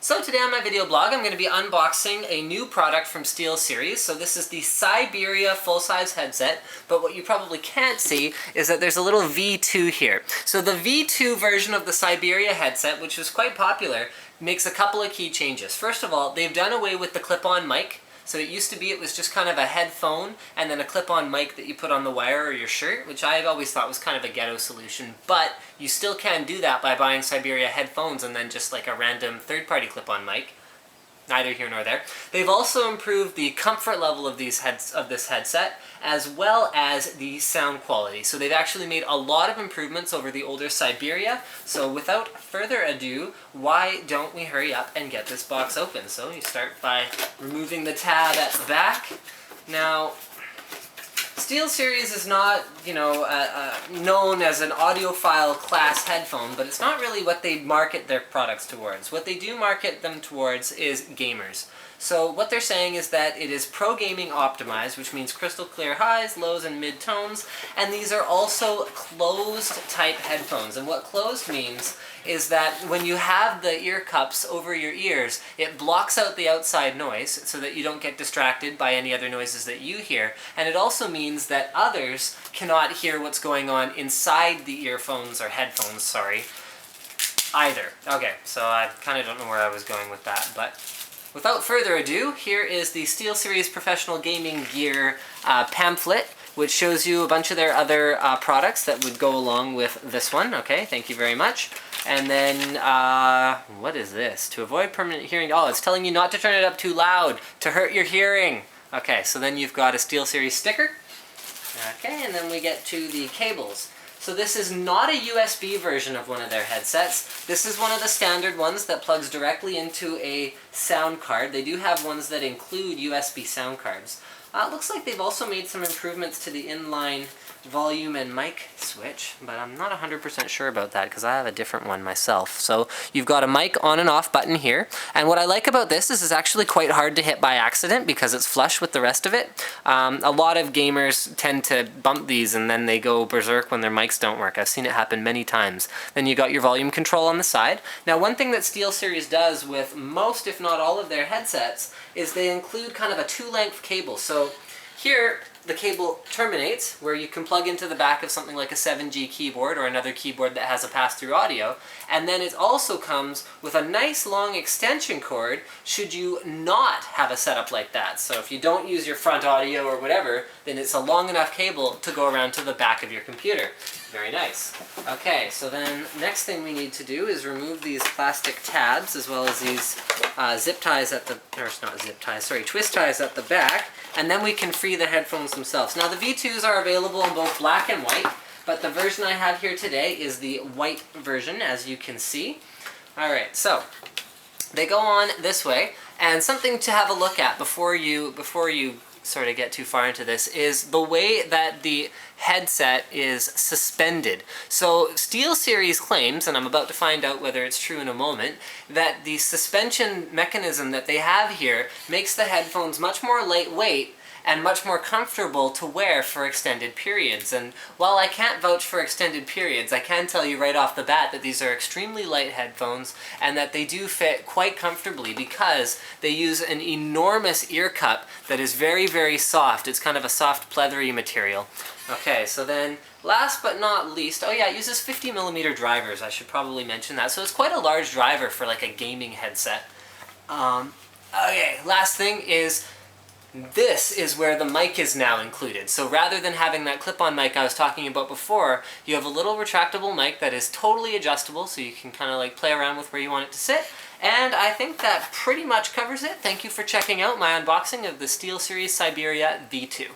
So today on my video blog I'm going to be unboxing a new product from Steelseries. So this is the Siberia full-size headset, but what you probably can't see is that there's a little V2 here. So the V2 version of the Siberia headset, which was quite popular, makes a couple of key changes. First of all, they've done away with the clip-on mic. So it used to be it was just kind of a headphone and then a clip-on mic that you put on the wire or your shirt, which I've always thought was kind of a ghetto solution, but you still can do that by buying Siberia headphones and then just like a random third-party clip-on mic. Neither here nor there. They've also improved the comfort level of this headset, as well as the sound quality. So they've actually made a lot of improvements over the older Siberia. So without further ado, why don't we hurry up and get this box open? So you start by removing the tab at the back. Now, Steelseries is not, known as an audiophile class headphone, but it's not really what they market their products towards. What they do market them towards is gamers. So what they're saying is that it is pro gaming optimized, which means crystal clear highs, lows, and mid tones, and these are also closed type headphones. And what closed means is that when you have the ear cups over your ears, it blocks out the outside noise so that you don't get distracted by any other noises that you hear. And it also means that others cannot hear what's going on inside the earphones, or headphones, sorry, either. Okay, so I kind of don't know where I was going with that, but without further ado, here is the Steelseries Professional Gaming Gear pamphlet, which shows you a bunch of their other products that would go along with this one. Okay, thank you very much. And then, what is this? To avoid permanent hearing, oh, it's telling you not to turn it up too loud to hurt your hearing. Okay, so then you've got a Steelseries sticker. Okay, and then we get to the cables. So this is not a USB version of one of their headsets. This is one of the standard ones that plugs directly into a sound card. They do have ones that include USB sound cards. It looks like they've also made some improvements to the inline volume and mic switch, but I'm not 100% sure about that because I have a different one myself. So you've got a mic on and off button here, and what I like about this is it's actually quite hard to hit by accident because it's flush with the rest of it. A lot of gamers tend to bump these and then they go berserk when their mics don't work. I've seen it happen many times. Then you got your volume control on the side. Now, one thing that Steelseries does with most, if not all, of their headsets is they include kind of a two-length cable. So here, the cable terminates, where you can plug into the back of something like a 7G keyboard or another keyboard that has a pass-through audio, and then it also comes with a nice long extension cord should you not have a setup like that. So if you don't use your front audio or whatever, then it's a long enough cable to go around to the back of your computer. Very nice. Okay, so then next thing we need to do is remove these plastic tabs as well as these zip ties at the, or not zip ties, sorry, twist ties at the back, and then we can free the headphones themselves. Now the V2s are available in both black and white, but the version I have here today is the white version, as you can see. Alright, so they go on this way, and something to have a look at before you sort of get too far into this is the way that the headset is suspended. So Steelseries claims, and I'm about to find out whether it's true in a moment, that the suspension mechanism that they have here makes the headphones much more lightweight and much more comfortable to wear for extended periods. And while I can't vouch for extended periods, I can tell you right off the bat that these are extremely light headphones and that they do fit quite comfortably because they use an enormous ear cup that is very, very soft. It's kind of a soft, pleathery material. Okay, so then last but not least, oh yeah, it uses 50mm drivers. I should probably mention that. So it's quite a large driver for like a gaming headset. Okay, last thing is this is where the mic is now included. So rather than having that clip-on mic I was talking about before, you have a little retractable mic that is totally adjustable, so you can kind of like play around with where you want it to sit. And I think that pretty much covers it. Thank you for checking out my unboxing of the Steelseries Siberia V2.